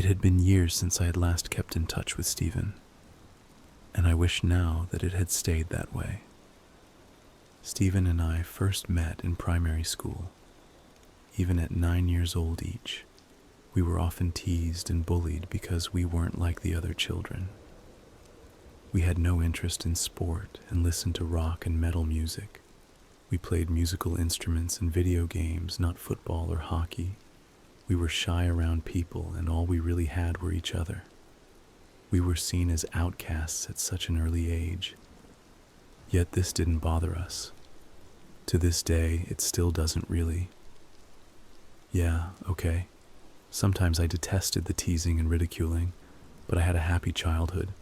It had been years since I had last kept in touch with Stephen, and I wish now that it had stayed that way. Stephen and I first met in primary school. Even at 9 years old each, we were often teased and bullied because we weren't like the other children. We had no interest in sport and listened to rock and metal music. We played musical instruments and video games, not football or hockey. We were shy around people, and all we really had were each other. We were seen as outcasts at such an early age. Yet this didn't bother us. To this day, it still doesn't really. Yeah, okay. Sometimes I detested the teasing and ridiculing, but I had a happy childhood.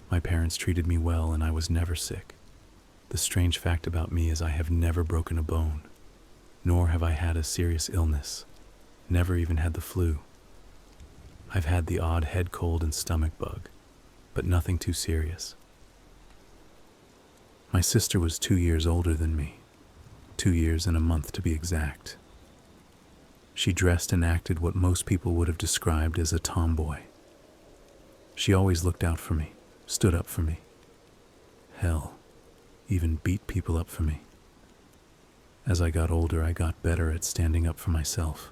My parents treated me well, and I was never sick. The strange fact about me is I have never broken a bone, nor have I had a serious illness. Never even had the flu. I've had the odd head cold and stomach bug, but nothing too serious. My sister was 2 years older than me, 2 years and a month to be exact. She dressed and acted what most people would have described as a tomboy. She always looked out for me, stood up for me. Hell, even beat people up for me. As I got older, I got better at standing up for myself.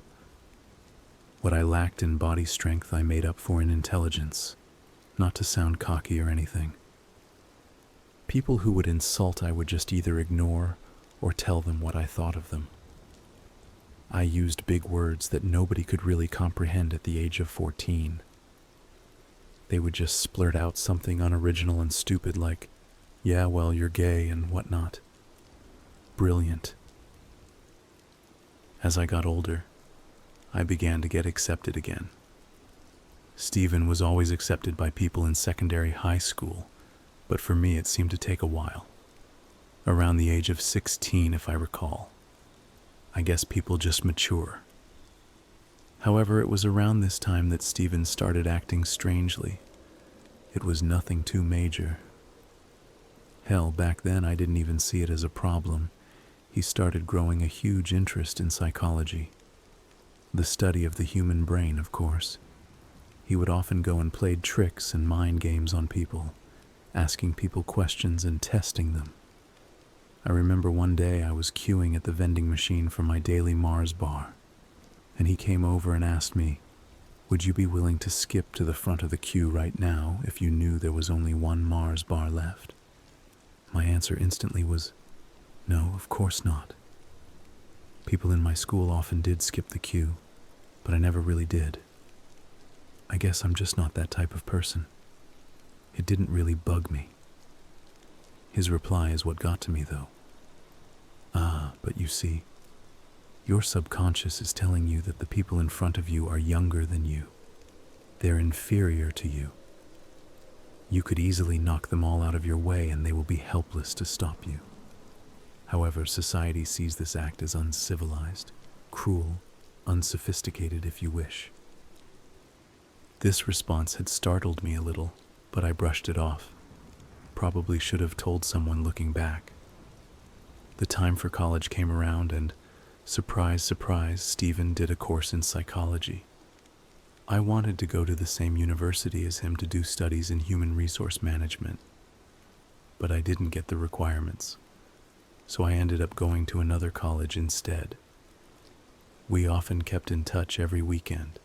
What I lacked in body strength, I made up for in intelligence, not to sound cocky or anything. People who would insult, I would just either ignore or tell them what I thought of them. I used big words that nobody could really comprehend at the age of 14. They would just splurt out something unoriginal and stupid like, "Yeah, well, you're gay," and whatnot. Brilliant. As I got older, I began to get accepted again. Stephen was always accepted by people in secondary high school, but for me it seemed to take a while. Around the age of 16, if I recall. I guess people just mature. However, it was around this time that Stephen started acting strangely. It was nothing too major. Hell, back then I didn't even see it as a problem. He started growing a huge interest in psychology. The study of the human brain, of course. He would often go and play tricks and mind games on people, asking people questions and testing them. I remember one day I was queuing at the vending machine for my daily Mars bar, and he came over and asked me, "Would you be willing to skip to the front of the queue right now if you knew there was only one Mars bar left?" My answer instantly was, "No, of course not." People in my school often did skip the queue, but I never really did. I guess I'm just not that type of person. It didn't really bug me. His reply is what got to me, though. But you see, your subconscious is telling you that the people in front of you are younger than you. They're inferior to you. You could easily knock them all out of your way and they will be helpless to stop you. However, society sees this act as uncivilized, cruel, unsophisticated if you wish. This response had startled me a little, but I brushed it off. Probably should have told someone looking back. The time for college came around and, surprise, surprise, Stephen did a course in psychology. I wanted to go to the same university as him to do studies in human resource management, but I didn't get the requirements, so I ended up going to another college instead. We often kept in touch every weekend.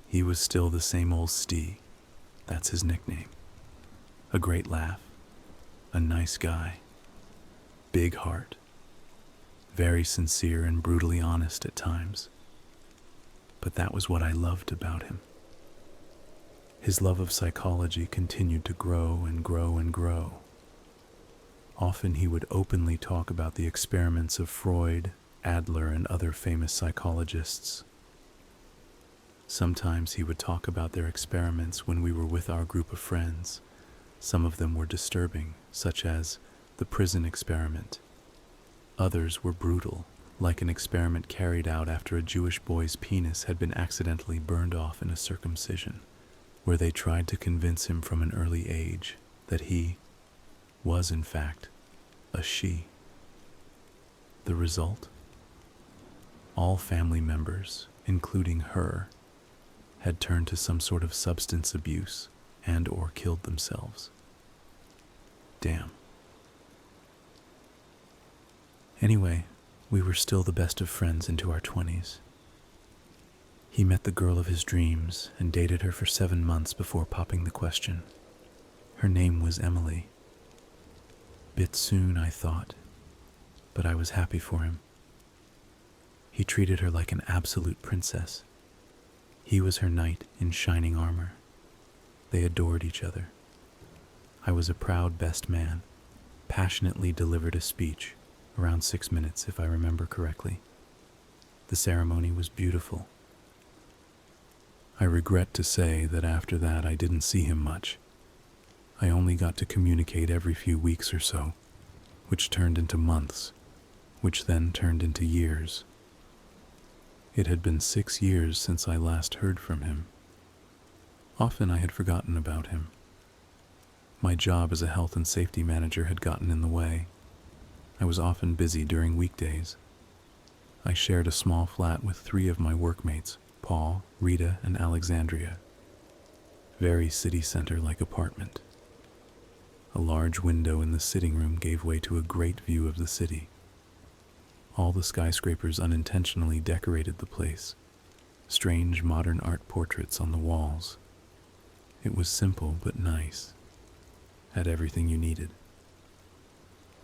He was still the same old Steve, that's his nickname. A great laugh, a nice guy, big heart, very sincere and brutally honest at times. But that was what I loved about him. His love of psychology continued to grow and grow and grow. Often he would openly talk about the experiments of Freud, Adler, and other famous psychologists. Sometimes he would talk about their experiments when we were with our group of friends. Some of them were disturbing, such as the prison experiment. Others were brutal, like an experiment carried out after a Jewish boy's penis had been accidentally burned off in a circumcision, where they tried to convince him from an early age that he was, in fact, a she. The result? All family members, including her, had turned to some sort of substance abuse and or killed themselves. Damn. Anyway, we were still the best of friends into our 20s. He met the girl of his dreams and dated her for 7 months before popping the question. Her name was Emily. Bit soon, I thought, but I was happy for him. He treated her like an absolute princess. He was her knight in shining armor. They adored each other. I was a proud best man, passionately delivered a speech, around 6 minutes if I remember correctly. The ceremony was beautiful. I regret to say that after that I didn't see him much. I only got to communicate every few weeks or so, which turned into months, which then turned into years. It had been 6 years since I last heard from him. Often I had forgotten about him. My job as a health and safety manager had gotten in the way. I was often busy during weekdays. I shared a small flat with 3 of my workmates, Paul, Rita, and Alexandria. Very city center-like apartment. A large window in the sitting room gave way to a great view of the city. All the skyscrapers unintentionally decorated the place. Strange modern art portraits on the walls. It was simple but nice. Had everything you needed.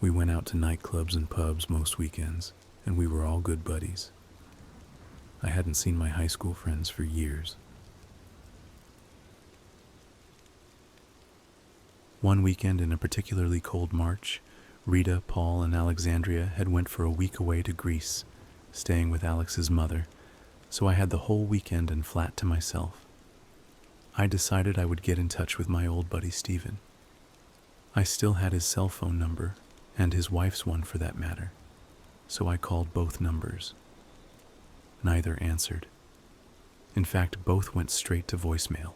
We went out to nightclubs and pubs most weekends, and we were all good buddies. I hadn't seen my high school friends for years. One weekend in a particularly cold March, Rita, Paul, and Alexandria had went for a week away to Greece, staying with Alex's mother, so I had the whole weekend and flat to myself. I decided I would get in touch with my old buddy Steven. I still had his cell phone number, and his wife's one for that matter, so I called both numbers. Neither answered. In fact, both went straight to voicemail.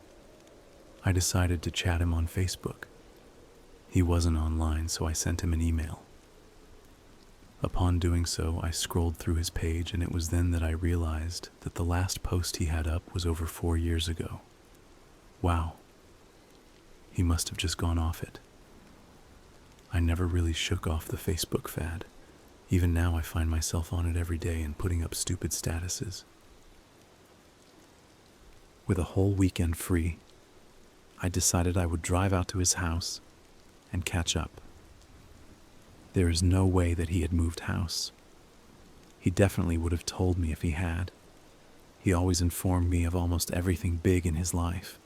I decided to chat him on Facebook. He wasn't online, so I sent him an email. Upon doing so, I scrolled through his page, and it was then that I realized that the last post he had up was over 4 years ago. Wow. He must have just gone off it. I never really shook off the Facebook fad. Even now I find myself on it every day and putting up stupid statuses. With a whole weekend free, I decided I would drive out to his house and catch up. There is no way that he had moved house. He definitely would have told me if he had. He always informed me of almost everything big in his life.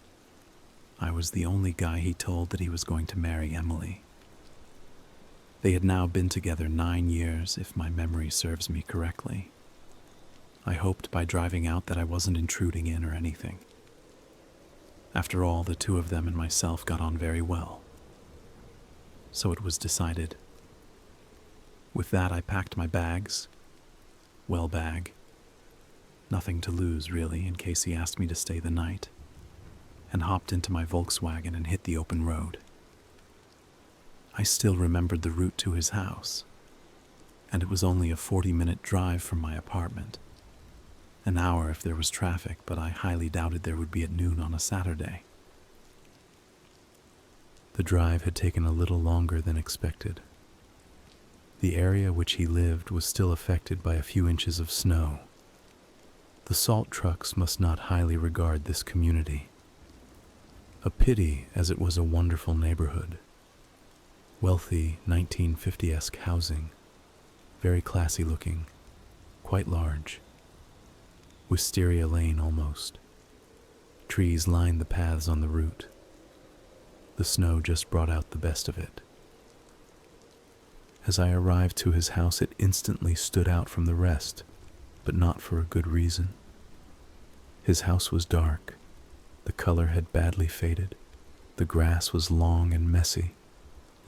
I was the only guy he told that he was going to marry Emily. They had now been together 9 years, if my memory serves me correctly. I hoped by driving out that I wasn't intruding in or anything. After all, the 2 of them and myself got on very well. So it was decided. With that, I packed my bags. Well, bag. Nothing to lose, really, in case he asked me to stay the night. And hopped into my Volkswagen and hit the open road. I still remembered the route to his house, and it was only a 40-minute drive from my apartment. An hour if there was traffic, but I highly doubted there would be at noon on a Saturday. The drive had taken a little longer than expected. The area which he lived was still affected by a few inches of snow. The salt trucks must not highly regard this community. A pity, as it was a wonderful neighborhood. Wealthy 1950-esque housing, very classy looking, quite large. Wisteria Lane almost. Trees lined the paths on the route. The snow just brought out the best of it. As I arrived to his house, it instantly stood out from the rest, but not for a good reason. His house was dark. The color had badly faded. The grass was long and messy.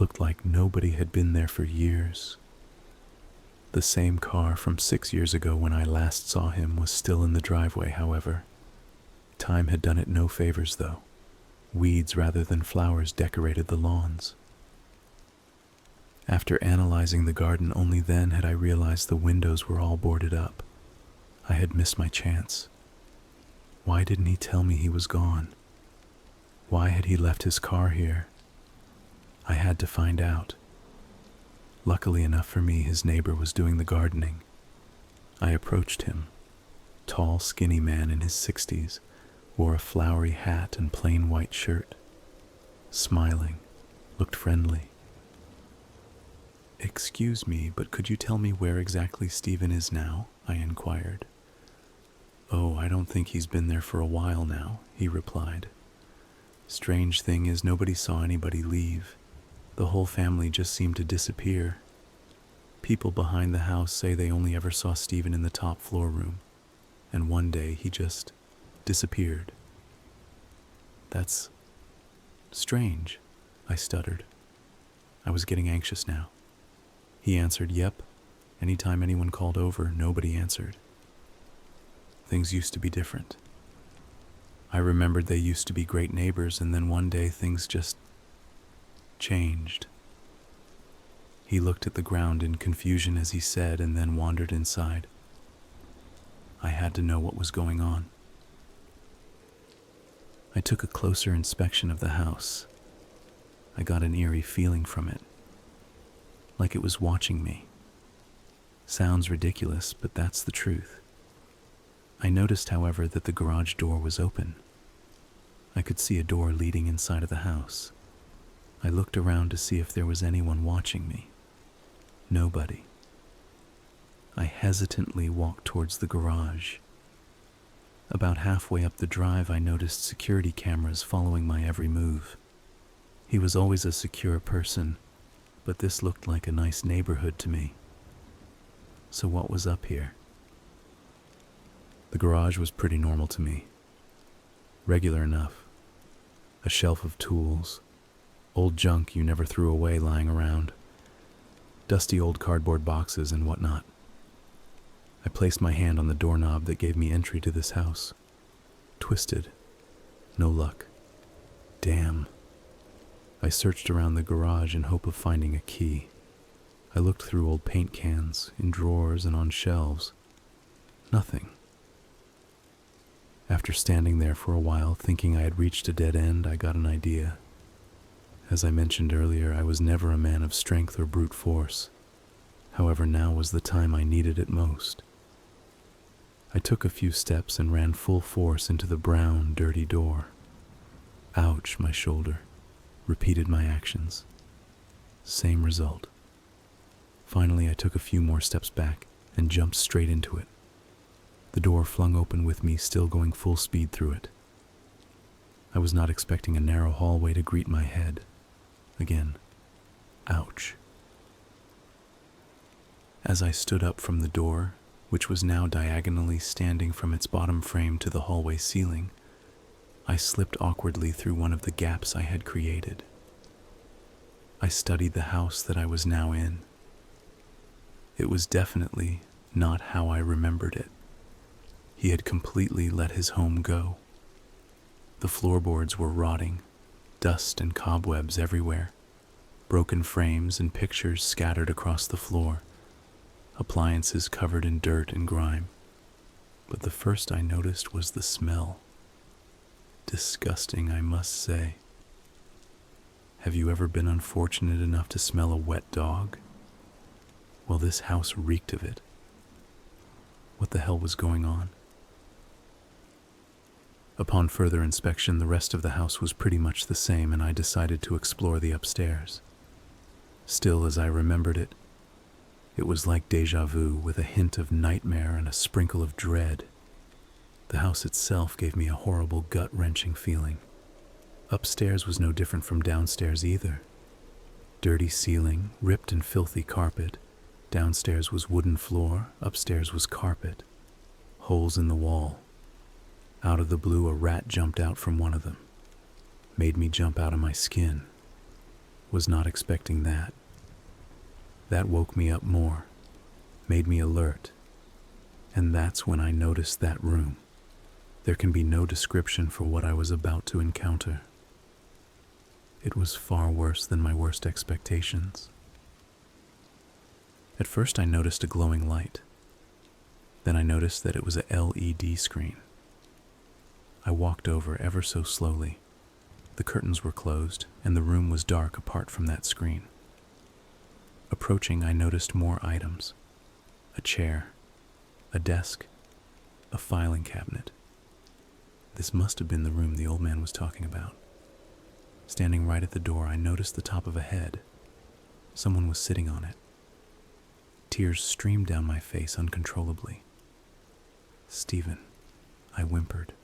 Looked like nobody had been there for years. The same car from 6 years ago when I last saw him was still in the driveway, however. Time had done it no favors, though. Weeds rather than flowers decorated the lawns. After analyzing the garden, only then had I realized the windows were all boarded up. I had missed my chance. Why didn't he tell me he was gone? Why had he left his car here? I had to find out. Luckily enough for me, his neighbor was doing the gardening. I approached him. Tall, skinny man in his 60s, wore a flowery hat and plain white shirt. Smiling, looked friendly. "Excuse me, but could you tell me where exactly Stephen is now?" I inquired. "Oh, I don't think he's been there for a while now," he replied. "Strange thing is, nobody saw anybody leave. The whole family just seemed to disappear. People behind the house say they only ever saw Stephen in the top floor room, and one day he just disappeared." "That's strange," I stuttered. I was getting anxious now. He answered, "Yep. Anytime anyone called over, nobody answered. Things used to be different. I remembered they used to be great neighbors, and then one day things just changed." He looked at the ground in confusion as he said, and then wandered inside. I had to know what was going on. I took a closer inspection of the house. I got an eerie feeling from it, like it was watching me. Sounds ridiculous, but that's the truth. I noticed, however, that the garage door was open. I could see a door leading inside of the house. I looked around to see if there was anyone watching me. Nobody. I hesitantly walked towards the garage. About halfway up the drive, I noticed security cameras following my every move. He was always a secure person, but this looked like a nice neighborhood to me. So what was up here? The garage was pretty normal to me. Regular enough. A shelf of tools. Old junk you never threw away lying around. Dusty old cardboard boxes and whatnot. I placed my hand on the doorknob that gave me entry to this house. Twisted. No luck. Damn. I searched around the garage in hope of finding a key. I looked through old paint cans, in drawers and on shelves. Nothing. After standing there for a while, thinking I had reached a dead end, I got an idea. As I mentioned earlier, I was never a man of strength or brute force. However, now was the time I needed it most. I took a few steps and ran full force into the brown, dirty door. Ouch, my shoulder. Repeated my actions. Same result. Finally, I took a few more steps back and jumped straight into it. The door flung open with me still going full speed through it. I was not expecting a narrow hallway to greet my head. Again, ouch. As I stood up from the door, which was now diagonally standing from its bottom frame to the hallway ceiling, I slipped awkwardly through one of the gaps I had created. I studied the house that I was now in. It was definitely not how I remembered it. He had completely let his home go. The floorboards were rotting, dust and cobwebs everywhere, broken frames and pictures scattered across the floor, appliances covered in dirt and grime. But the first I noticed was the smell. Disgusting, I must say. Have you ever been unfortunate enough to smell a wet dog? Well, this house reeked of it. What the hell was going on? Upon further inspection, the rest of the house was pretty much the same, and I decided to explore the upstairs. Still, as I remembered it, it was like déjà vu, with a hint of nightmare and a sprinkle of dread. The house itself gave me a horrible, gut-wrenching feeling. Upstairs was no different from downstairs either. Dirty ceiling, ripped and filthy carpet. Downstairs was wooden floor, upstairs was carpet. Holes in the wall. Out of the blue, a rat jumped out from one of them. Made me jump out of my skin. Was not expecting that. That woke me up more, made me alert. And that's when I noticed that room. There can be no description for what I was about to encounter. It was far worse than my worst expectations. At first I noticed a glowing light. Then I noticed that it was a LED screen. I walked over ever so slowly. The curtains were closed, and the room was dark apart from that screen. Approaching, I noticed more items. A chair, a desk, a filing cabinet. This must have been the room the old man was talking about. Standing right at the door, I noticed the top of a head. Someone was sitting on it. Tears streamed down my face uncontrollably. "Stephen," I whimpered.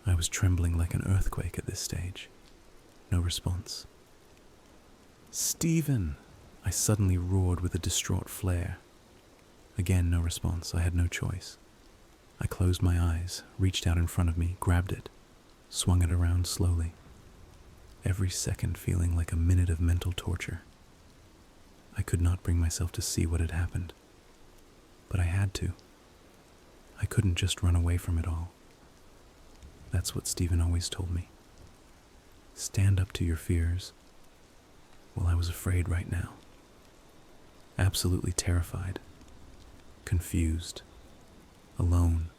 I was trembling like an earthquake at this stage. No response. "Stephen!" I suddenly roared with a distraught flare. Again, no response. I had no choice. I closed my eyes, reached out in front of me, grabbed it, swung it around slowly, every second feeling like a minute of mental torture. I could not bring myself to see what had happened, but I had to. I couldn't just run away from it all. That's what Stephen always told me. Stand up to your fears. Well, I was afraid right now. Absolutely terrified, confused, alone.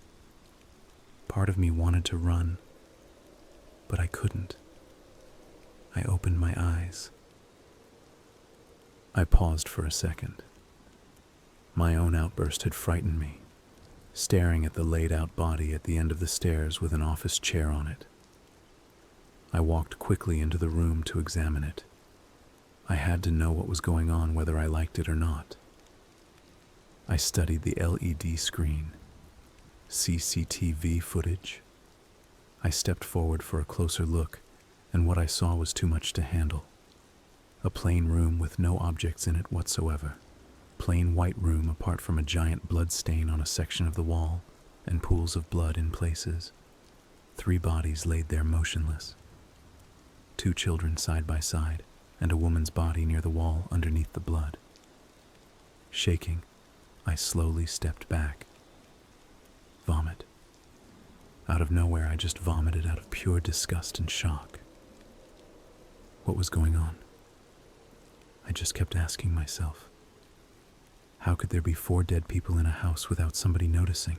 Part of me wanted to run, but I couldn't. I opened my eyes. I paused for a second. My own outburst had frightened me, staring at the laid-out body at the end of the stairs with an office chair on it. I walked quickly into the room to examine it. I had to know what was going on, whether I liked it or not. I studied the LED screen, CCTV footage. I stepped forward for a closer look, and what I saw was too much to handle. A plain room with no objects in it whatsoever. Plain white room apart from a giant blood stain on a section of the wall, and pools of blood in places. 3 bodies laid there motionless. 2 children side by side, and a woman's body near the wall underneath the blood. Shaking, I slowly stepped back. Vomit. Out of nowhere, I just vomited out of pure disgust and shock. What was going on? I just kept asking myself, how could there be 4 dead people in a house without somebody noticing?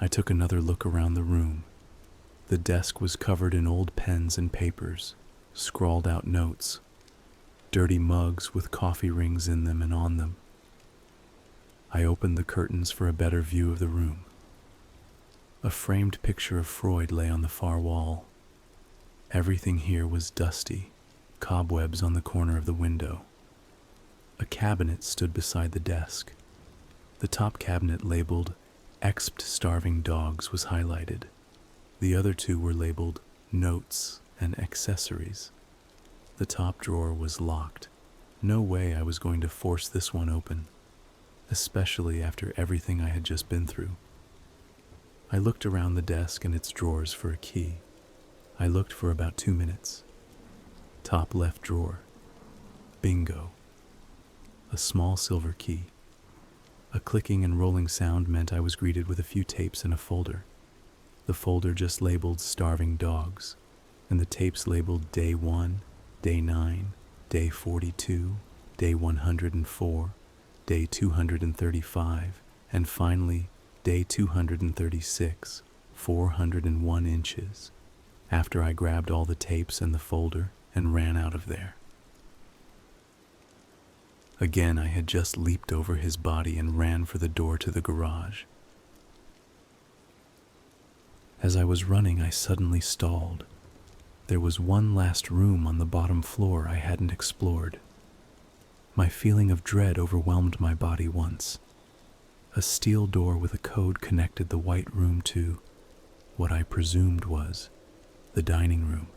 I took another look around the room. The desk was covered in old pens and papers, scrawled out notes, dirty mugs with coffee rings in them and on them. I opened the curtains for a better view of the room. A framed picture of Freud lay on the far wall. Everything here was dusty, cobwebs on the corner of the window. A cabinet stood beside the desk. The top cabinet labeled "Expt Starving Dogs" was highlighted. The other 2 were labeled "Notes" and "Accessories." The top drawer was locked. No way I was going to force this one open, especially after everything I had just been through. I looked around the desk and its drawers for a key. I looked for about 2 minutes. Top left drawer. Bingo. A small silver key. A clicking and rolling sound meant I was greeted with a few tapes in a folder. The folder just labeled "Starving Dogs," and the tapes labeled Day 1, Day 9, Day 42, Day 104, Day 235, and finally Day 236, 401 inches, after I grabbed all the tapes and the folder and ran out of there. Again, I had just leaped over his body and ran for the door to the garage. As I was running, I suddenly stalled. There was one last room on the bottom floor I hadn't explored. My feeling of dread overwhelmed my body once. A steel door with a code connected the white room to what I presumed was the dining room.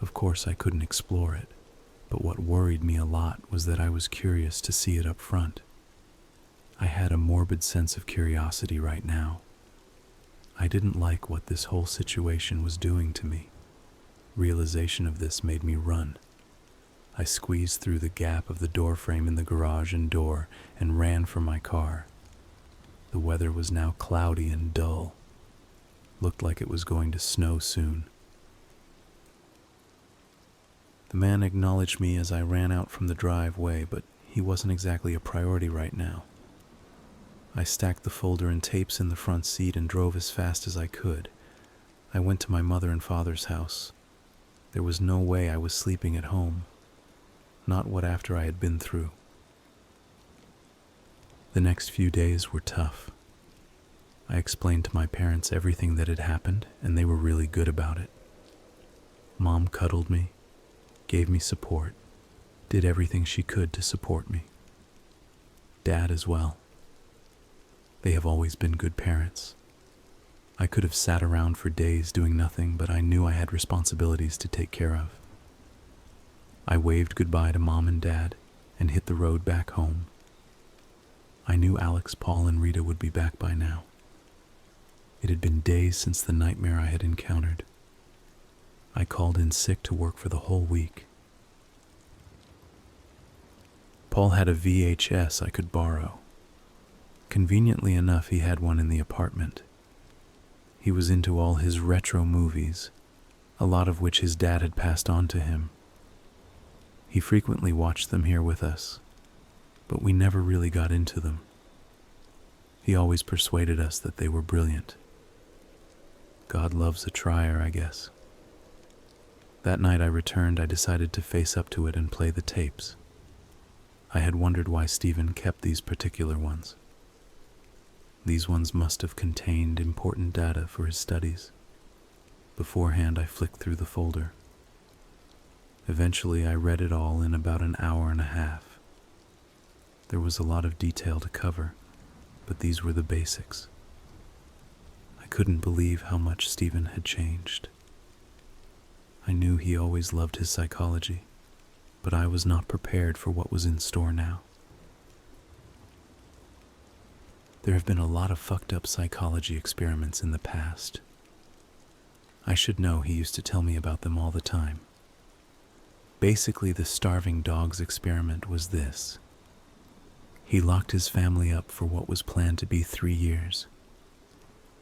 Of course, I couldn't explore it, but what worried me a lot was that I was curious to see it up front. I had a morbid sense of curiosity right now. I didn't like what this whole situation was doing to me. Realization of this made me run. I squeezed through the gap of the door frame in the garage and door and ran for my car. The weather was now cloudy and dull. Looked like it was going to snow soon. The man acknowledged me as I ran out from the driveway, but he wasn't exactly a priority right now. I stacked the folder and tapes in the front seat and drove as fast as I could. I went to my mother and father's house. There was no way I was sleeping at home. Not what after I had been through. The next few days were tough. I explained to my parents everything that had happened, and they were really good about it. Mom cuddled me, gave me support, did everything she could to support me. Dad as well. They have always been good parents. I could have sat around for days doing nothing, but I knew I had responsibilities to take care of. I waved goodbye to Mom and Dad and hit the road back home. I knew Alex, Paul, and Rita would be back by now. It had been days since the nightmare I had encountered. I called in sick to work for the whole week. Paul had a VHS I could borrow. Conveniently enough, he had one in the apartment. He was into all his retro movies, a lot of which his dad had passed on to him. He frequently watched them here with us, but we never really got into them. He always persuaded us that they were brilliant. God loves a trier, I guess. That night I returned, I decided to face up to it and play the tapes. I had wondered why Stephen kept these particular ones. These ones must have contained important data for his studies. Beforehand, I flicked through the folder. Eventually, I read it all in about an hour and a half. There was a lot of detail to cover, but these were the basics. I couldn't believe how much Stephen had changed. I knew he always loved his psychology, but I was not prepared for what was in store now. There have been a lot of fucked up psychology experiments in the past. I should know, he used to tell me about them all the time. Basically, the starving dogs experiment was this. He locked his family up for what was planned to be 3 years.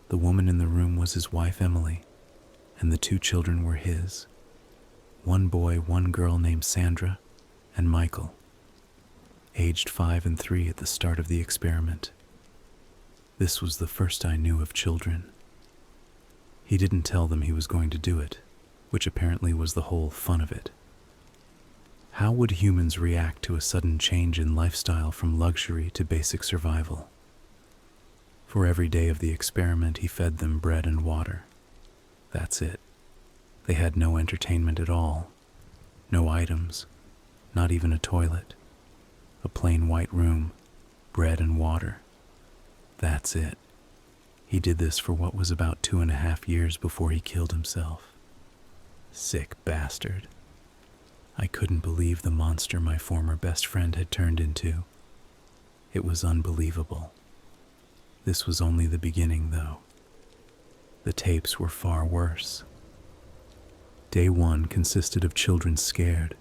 The woman in the room was his wife, Emily, and the 2 children were his. 1 boy, 1 girl named Sandra, and Michael, aged 5 and 3 at the start of the experiment. This was the first I knew of children. He didn't tell them he was going to do it, which apparently was the whole fun of it. How would humans react to a sudden change in lifestyle from luxury to basic survival? For every day of the experiment, he fed them bread and water. That's it. They had no entertainment at all. No items, not even a toilet. A plain white room, bread and water. That's it. He did this for what was about 2.5 years before he killed himself. Sick bastard. I couldn't believe the monster my former best friend had turned into. It was unbelievable. This was only the beginning, though. The tapes were far worse. Day 1 consisted of children scared.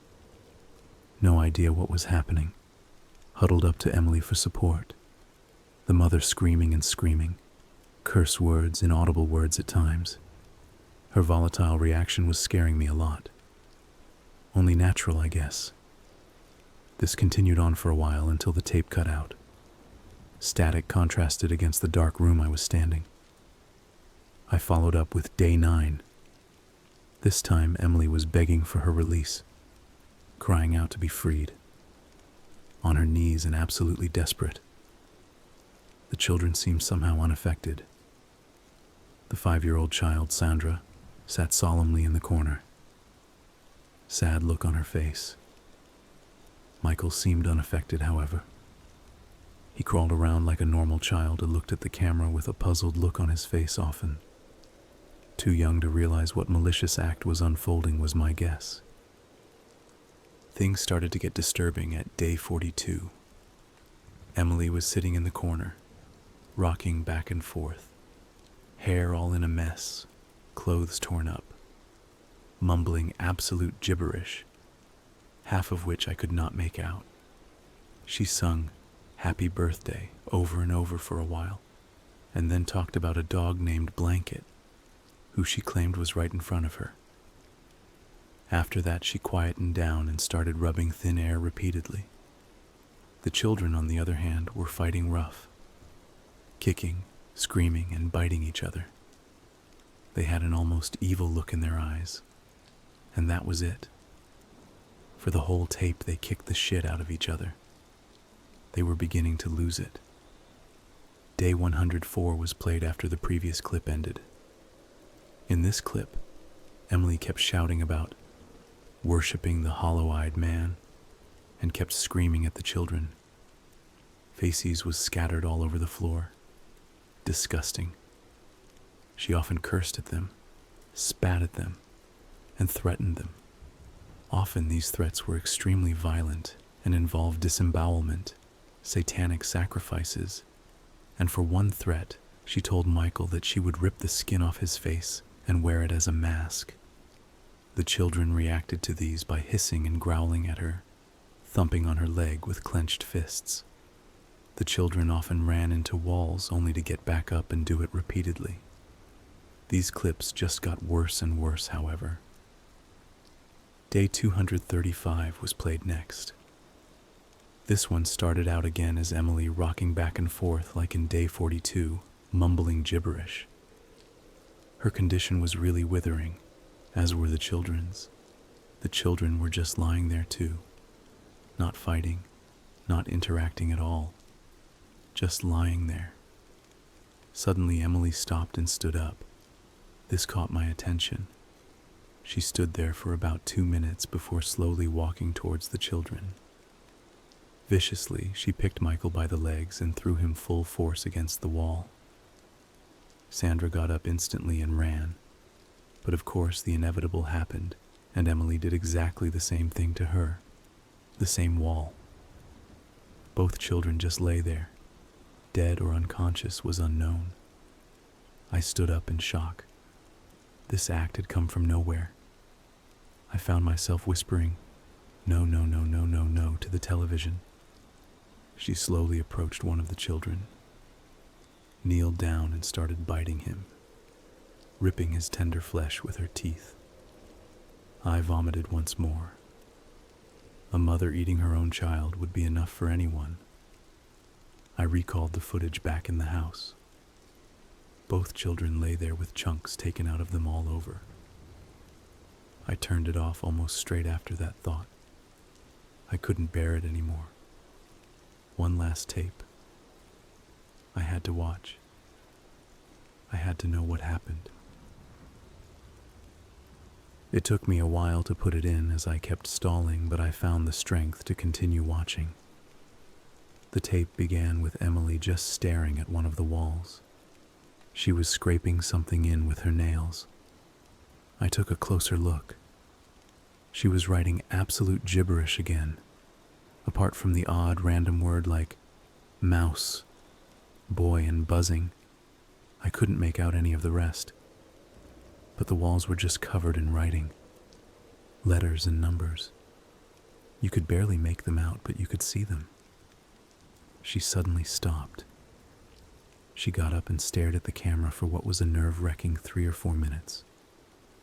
No idea what was happening. Huddled up to Emily for support. The mother screaming and screaming. Curse words, inaudible words at times. Her volatile reaction was scaring me a lot. Only natural, I guess. This continued on for a while until the tape cut out. Static contrasted against the dark room I was standing. I followed up with day 9. This time, Emily was begging for her release, crying out to be freed. On her knees and absolutely desperate. The children seemed somehow unaffected. The 5-year-old child, Sandra, sat solemnly in the corner. Sad look on her face. Michael seemed unaffected, however. He crawled around like a normal child and looked at the camera with a puzzled look on his face often. Too young to realize what malicious act was unfolding was my guess. Things started to get disturbing at day 42. Emily was sitting in the corner, rocking back and forth, hair all in a mess, clothes torn up, mumbling absolute gibberish, half of which I could not make out. She sung "Happy Birthday" over and over for a while, and then talked about a dog named Blanket, who she claimed was right in front of her. After that, she quietened down and started rubbing thin air repeatedly. The children, on the other hand, were fighting rough. kicking, screaming, and biting each other. They had an almost evil look in their eyes, and that was it. For the whole tape, they kicked the shit out of each other. They were beginning to lose it. Day 104 was played after the previous clip ended. In this clip, Emily kept shouting about worshiping the hollow-eyed man and kept screaming at the children. Feces was scattered all over the floor. Disgusting. She often cursed at them, spat at them, and threatened them. Often these threats were extremely violent and involved disembowelment, satanic sacrifices, and for one threat, she told Michael that she would rip the skin off his face and wear it as a mask. The children reacted to these by hissing and growling at her, thumping on her leg with clenched fists. The children often ran into walls only to get back up and do it repeatedly. These clips just got worse and worse, however. Day 235 was played next. This one started out again as Emily rocking back and forth like in day 42, mumbling gibberish. Her condition was really withering, as were the children's. The children were just lying there too, not fighting, not interacting at all, just lying there. Suddenly Emily stopped and stood up. This caught my attention. She stood there for about 2 minutes before slowly walking towards the children. Viciously, she picked Michael by the legs and threw him full force against the wall. Sandra got up instantly and ran, but of course the inevitable happened, and Emily did exactly the same thing to her, the same wall. Both children just lay there. Dead or unconscious was unknown. I stood up in shock. This act had come from nowhere. I found myself whispering, "No, no, no, no, no, no," to the television. She slowly approached one of the children, kneeled down and started biting him, ripping his tender flesh with her teeth. I vomited once more. A mother eating her own child would be enough for anyone. I recalled the footage back in the house. Both children lay there with chunks taken out of them all over. I turned it off almost straight after that thought. I couldn't bear it anymore. One last tape. I had to watch. I had to know what happened. It took me a while to put it in as I kept stalling, but I found the strength to continue watching. The tape began with Emily just staring at one of the walls. She was scraping something in with her nails. I took a closer look. She was writing absolute gibberish again, apart from the odd random word like mouse, boy, and buzzing. I couldn't make out any of the rest. But the walls were just covered in writing, letters and numbers. You could barely make them out, but you could see them. She suddenly stopped. She got up and stared at the camera for what was a nerve-wracking 3 or 4 minutes.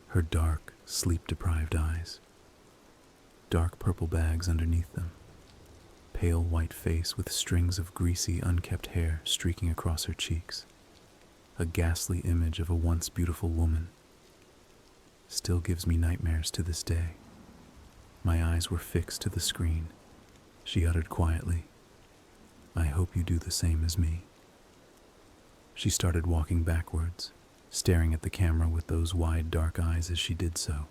Her dark, sleep-deprived eyes. Dark purple bags underneath them. Pale white face with strings of greasy, unkept hair streaking across her cheeks. A ghastly image of a once beautiful woman. Still gives me nightmares to this day. My eyes were fixed to the screen. She uttered quietly, "I hope you do the same as me." She started walking backwards, staring at the camera with those wide, dark eyes as she did so.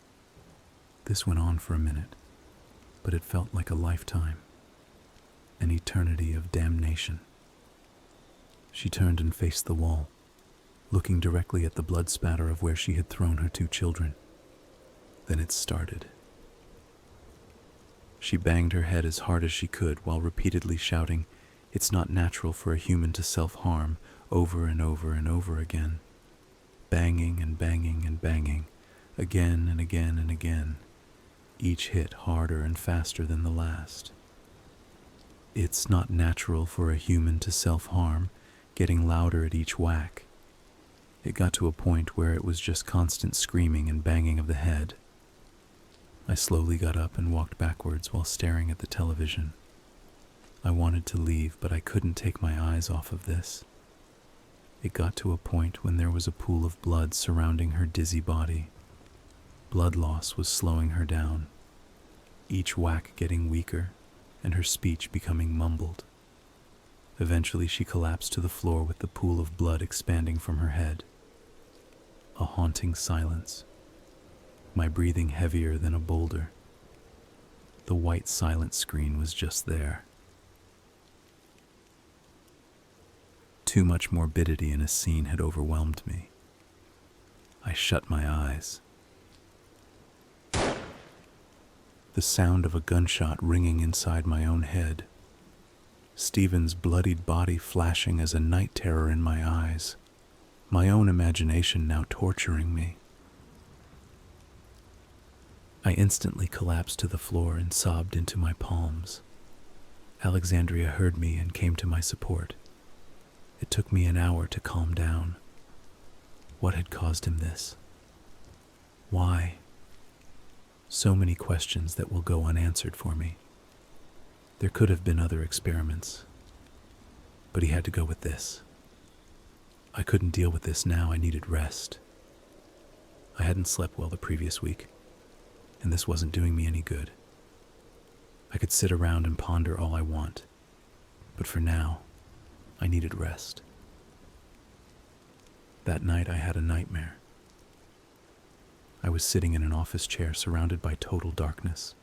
This went on for a minute, but it felt like a lifetime, an eternity of damnation. She turned and faced the wall, looking directly at the blood spatter of where she had thrown her 2 children. Then it started. She banged her head as hard as she could while repeatedly shouting, "It's not natural for a human to self-harm," over and over and over again. Banging and banging and banging, again and again and again, each hit harder and faster than the last. "It's not natural for a human to self-harm," getting louder at each whack. It got to a point where it was just constant screaming and banging of the head. I slowly got up and walked backwards while staring at the television. I wanted to leave, but I couldn't take my eyes off of this. It got to a point when there was a pool of blood surrounding her dizzy body. Blood loss was slowing her down, each whack getting weaker and her speech becoming mumbled. Eventually she collapsed to the floor with the pool of blood expanding from her head. A haunting silence, my breathing heavier than a boulder. The white silent screen was just there. Too much morbidity in a scene had overwhelmed me. I shut my eyes. The sound of a gunshot ringing inside my own head. Stephen's bloodied body flashing as a night terror in my eyes. My own imagination now torturing me. I instantly collapsed to the floor and sobbed into my palms. Alexandria heard me and came to my support. It took me an hour to calm down. What had caused him this? Why? So many questions that will go unanswered for me. There could have been other experiments, but he had to go with this. I couldn't deal with this now. I needed rest. I hadn't slept well the previous week, and this wasn't doing me any good. I could sit around and ponder all I want, but for now, I needed rest. That night I had a nightmare. I was sitting in an office chair surrounded by total darkness.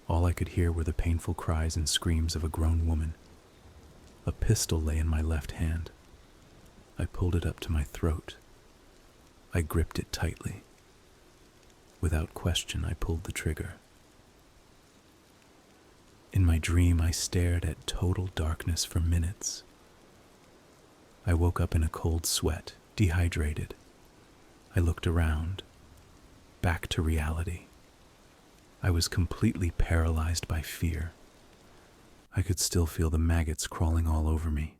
All I could hear were the painful cries and screams of a grown woman. A pistol lay in my left hand. I pulled it up to my throat. I gripped it tightly. Without question, I pulled the trigger. In my dream, I stared at total darkness for minutes. I woke up in a cold sweat, dehydrated. I looked around, back to reality. I was completely paralyzed by fear. I could still feel the maggots crawling all over me.